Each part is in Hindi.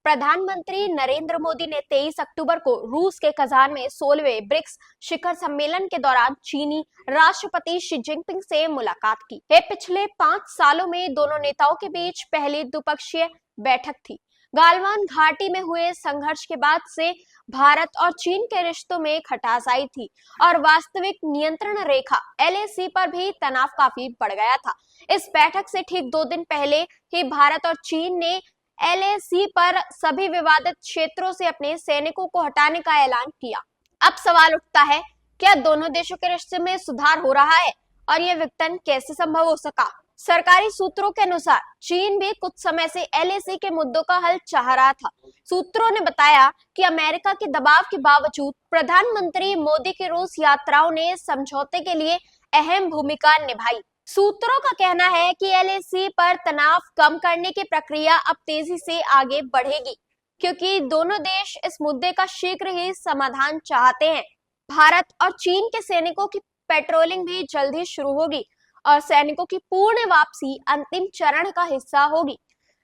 प्रधानमंत्री नरेंद्र मोदी ने 23 अक्टूबर को रूस के कजान में 16वें ब्रिक्स शिखर सम्मेलन के दौरान चीनी राष्ट्रपति शी जिनपिंग से मुलाकात की। ये पिछले 5 सालों में दोनों नेताओं के बीच पहली द्विपक्षीय बैठक थी। गालवान घाटी में हुए संघर्ष के बाद से भारत और चीन के रिश्तों में खटास आई थी और वास्तविक नियंत्रण रेखा LAC पर भी तनाव काफी बढ़ गया था। इस बैठक से ठीक 2 दिन पहले ही भारत और चीन ने LAC पर सभी विवादित क्षेत्रों से अपने सैनिकों को हटाने का ऐलान किया। अब सवाल उठता है, क्या दोनों देशों के रिश्ते में सुधार हो रहा है और यह विघटन कैसे संभव हो सका? सरकारी सूत्रों के अनुसार चीन भी कुछ समय से LAC के मुद्दों का हल चाह रहा था। सूत्रों ने बताया कि अमेरिका के दबाव के बावजूद प्रधानमंत्री मोदी की रूस यात्राओं ने समझौते के लिए अहम भूमिका निभाई। सूत्रों का कहना है कि LAC पर तनाव कम करने की प्रक्रिया अब तेजी से आगे बढ़ेगी, क्योंकि दोनों देश इस मुद्दे का शीघ्र ही समाधान चाहते हैं। भारत और चीन के सैनिकों की पेट्रोलिंग भी जल्द ही शुरू होगी और सैनिकों की पूर्ण वापसी अंतिम चरण का हिस्सा होगी,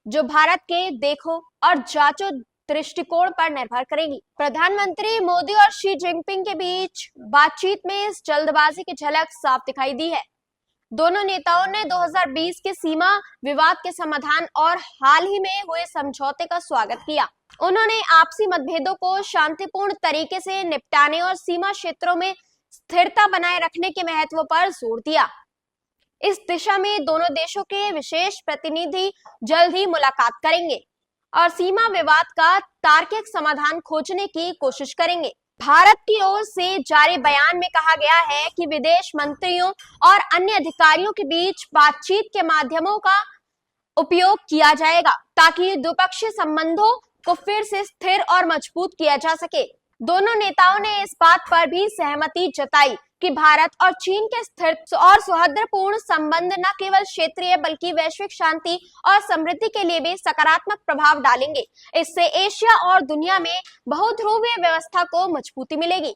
जो भारत के देखो और जांचो दृष्टिकोण पर निर्भर करेगी। प्रधानमंत्री मोदी और शी जिनपिंग के बीच बातचीत में इस जल्दबाजी की झलक साफ दिखाई दी है। दोनों नेताओं ने 2020 के सीमा विवाद के समाधान और हाल ही में हुए समझौते का स्वागत किया। उन्होंने आपसी मतभेदों को शांतिपूर्ण तरीके से निपटाने और सीमा क्षेत्रों में स्थिरता बनाए रखने के महत्व पर जोर दिया। इस दिशा में दोनों देशों के विशेष प्रतिनिधि जल्द ही मुलाकात करेंगे और सीमा विवाद का तार्किक समाधान खोजने की कोशिश करेंगे। भारत की ओर से जारी बयान में कहा गया है कि विदेश मंत्रियों और अन्य अधिकारियों के बीच बातचीत के माध्यमों का उपयोग किया जाएगा ताकि द्विपक्षीय संबंधों को फिर से स्थिर और मजबूत किया जा सके। दोनों नेताओं ने इस बात पर भी सहमति जताई कि भारत और चीन के स्थिर और सौहार्दपूर्ण संबंध न केवल क्षेत्रीय बल्कि वैश्विक शांति और समृद्धि के लिए भी सकारात्मक प्रभाव डालेंगे। इससे एशिया और दुनिया में बहुध्रुवीय व्यवस्था को मजबूती मिलेगी।